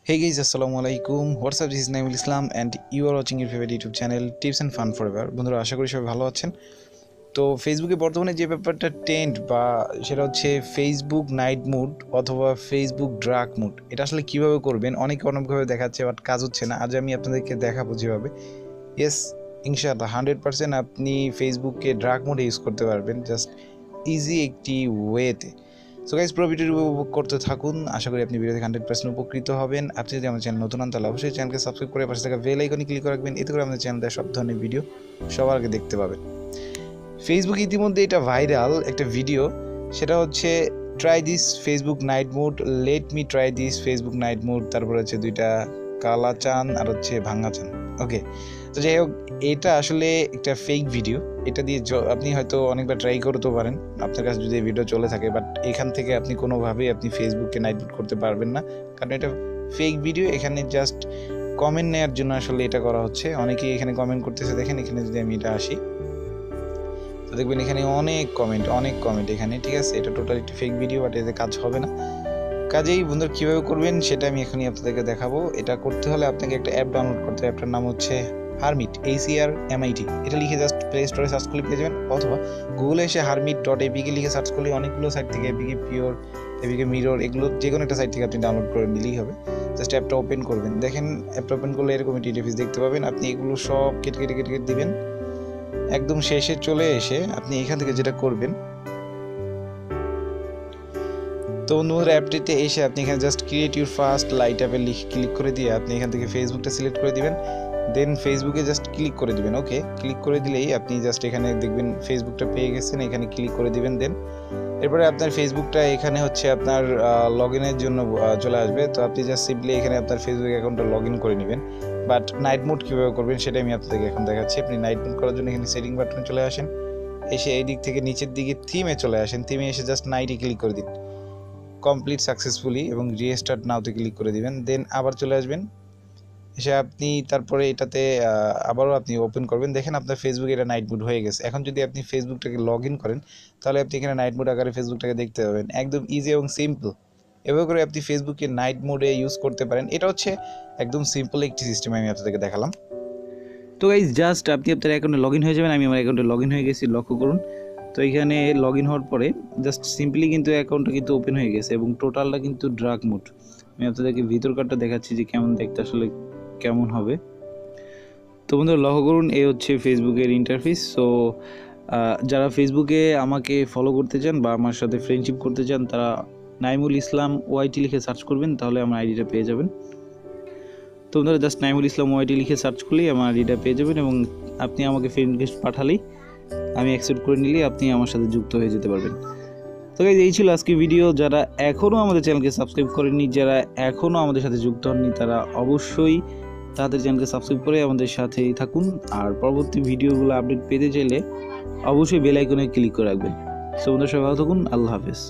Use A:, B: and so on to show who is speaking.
A: Hey guys, assalamu alaikum. What's up? This is Naimul Islam and you are watching your favorite YouTube channel Tips and Fun Forever. বন্ধুরা আশা করি সবাই ভালো আছেন। তো ফেসবুকে বর্তমানে যে ব্যাপারটা ট্রেন্ড বা সেটা হচ্ছে ফেসবুক নাইট মুড অথবা ফেসবুক ড্রাগ মুড। এটা আসলে কিভাবে করবেন অনেকে অনেকভাবে দেখাচ্ছে বাট কাজ হচ্ছে না। আজ আমি আপনাদেরকে দেখাবো যেভাবে। ইয়েস, ইনশাআল্লাহ 100% আপনি ফেসবুকে ড্রাগ মুড ইউজ করতে পারবেন জাস্ট ইজি একটি ওয়েতে। সো গাইস, পুরো ভিডিওটি উপভোগ করতে থাকুন। আশা করি আপনি ভিডিও থেকে 100% উপকৃত হবেন। আপনি যদি আমার চ্যানেল নতুন হন তাহলে অবশ্যই চ্যানেলকে সাবস্ক্রাইব করে পাশে থাকা বেল আইকনে ক্লিক করে রাখবেন। এতে করে আমাদের চ্যানেলে সব ধরনের ভিডিও সবার আগে দেখতে পাবেন। ফেসবুক ইতিমধ্যে এটা ভাইরাল একটা ভিডিও, সেটা হচ্ছে try this Facebook night mood, let me try this Facebook night mood, তারপর হচ্ছে দুইটা কালা চান আর হচ্ছে ভাঙা চান। ওকে, তো যাই হোক, এটা আসলে একটা ফেক ভিডিও। এটা দিয়ে আপনি হয়তো অনেকবার ট্রাই করতে পারেন আপনার কাছে যদি এই ভিডিও চলে থাকে, বাট এখান থেকে আপনি কোনোভাবেই আপনি ফেসবুককে নাইট মুড করতে পারবেন না, কারণ এটা ফেক ভিডিও। এখানে জাস্ট কমেন্ট নেওয়ার জন্য আসলে এটা করা হচ্ছে। অনেকেই এখানে কমেন্ট করতেছে, দেখেন এখানে যদি আমি এটা আসি তো দেখবেন এখানে অনেক কমেন্ট এখানে, ঠিক আছে। এটা টোটাল একটি ফেক ভিডিও, বাট এতে কাজ হবে না। কাজেই বন্ধুরা কীভাবে করবেন সেটা আমি এখনই আপনাদেরকে দেখাবো। এটা করতে হলে আপনাকে একটা অ্যাপ ডাউনলোড করতে হবে। অ্যাপটার নাম হচ্ছে হারমিট, HERMIT। এটা লিখে জাস্ট প্লে স্টোরে সার্চ করলে পেয়ে যাবেন, অথবা গুগলে এসে harmit.apk লিখে সার্চ করলে অনেকগুলো সাইট থেকে APK পিওর, APK মিরর, এগুলো যে কোনো একটা সাইট থেকে আপনি ডাউনলোড করে নিলেই হবে। জাস্ট অ্যাপটা ওপেন করবেন, দেখেন অ্যাপটা ওপেন করলে এরকম একটি ইন্টারফেস দেখতে পাবেন। আপনি এগুলো সব কেটে দিবেন। একদম শেষে চলে এসে আপনি এখান থেকে যেটা করবেন, তো বন্ধুরা অ্যাপটিতে এসে আপনি এখানে just create your first light অ্যাপে ক্লিক করে দিয়ে আপনি এখান থেকে ফেসবুকটা সিলেক্ট করে দিবেন। দেন ফেসবুকে জাস্ট ক্লিক করে দিবেন। ওকে, ক্লিক করে দিলেই আপনি জাস্ট এখানে দেখবেন ফেসবুকটা পেয়ে গেছেন, এখানে ক্লিক করে দিবেন। দেন এরপরে আপনার ফেসবুকটা এখানে হচ্ছে আপনার লগ ইনের জন্য চলে আসবে। তো আপনি জাস্ট সিম্পলি এখানে আপনার ফেসবুক অ্যাকাউন্টটা লগ ইন করে নেবেন। বাট নাইট মোড কীভাবে করবেন সেটা আমি আপনাদেরকে এখন দেখাচ্ছি। আপনি নাইট মোড করার জন্য এখানে সেটিং বাটনে চলে আসেন, এসে এই দিক থেকে নিচের দিকে থিমে চলে আসেন। থিমে এসে জাস্ট নাইটে ক্লিক করে দিন কমপ্লিট সাকসেসফুলি এবং রিস্টার্ট নাওতে ক্লিক করে দিবেন। দেন আবার চলে আসবেন, এসে আপনি তারপরে এটাতে আবারও আপনি ওপেন করবেন। দেখেন আপনার ফেসবুকে এটা নাইট মুড হয়ে গেছে। এখন যদি আপনি ফেসবুকটাকে লগ ইন করেন তাহলে আপনি এখানে নাইট মুড আকারে ফেসবুকটাকে দেখতে পাবেন। একদম ইজি এবং সিম্পল। এভাবে করে আপনি ফেসবুকে নাইট মুডে ইউজ করতে পারেন। এটা হচ্ছে একদম সিম্পল একটি সিস্টেম আমি আপনাদেরকে দেখালাম। তো গাইজ জাস্ট আপনি আপনার অ্যাকাউন্টে লগ ইন হয়ে যাবেন। আমি আমার অ্যাকাউন্টে লগ ইন হয়ে গেছি, লক্ষ্য করুন। তো এখানে লগ ইন হওয়ার পরে জাস্ট সিম্পলি কিন্তু অ্যাকাউন্টটা কিন্তু ওপেন হয়ে গেছে এবং টোটালটা কিন্তু ড্রাগ মুড। আমি আপনাদেরকে ভিতরকারটা দেখাচ্ছি যে কেমন দেখতে আসলে কেমন হবে। তো বন্ধুরা লক্ষ্য করুন, এই হচ্ছে ফেসবুকের ইন্টারফেস। সো যারা ফেসবুকে আমাকে ফলো করতে চান বা আমার সাথে ফ্রেন্ডশিপ করতে চান তারা নাইমুল ইসলাম OIT লিখে সার্চ করবেন, তাহলে আমার আইডিটা পেয়ে যাবেন। তো বন্ধুরা জাস্ট নাইমুল ইসলাম OIT লিখে সার্চ করলেই আমার আইডিটা পেয়ে যাবেন এবং আপনি আমাকে ফ্রেন্ড রিকোয়েস্ট পাঠালেই আমি অ্যাকসেপ্ট করে নিলেই আপনি আমার সাথে যুক্ত হয়ে যেতে পারবেন। তো গাইজ এই ছিল আজকে ভিডিও। যারা এখনও আমাদের চ্যানেলকে সাবস্ক্রাইব করেননি, যারা এখনও আমাদের সাথে যুক্ত হননি, তারা অবশ্যই তাদের চ্যানেলকে সাবস্ক্রাইব করে আমাদের সাথেই থাকুন। আর পরবর্তী ভিডিওগুলো আপডেট পেতে চাইলে অবশ্যই বেল আইকনে ক্লিক করে রাখবেন। সো বন্ধুরা সবাই ভালো থাকুন, আল্লাহ হাফেজ।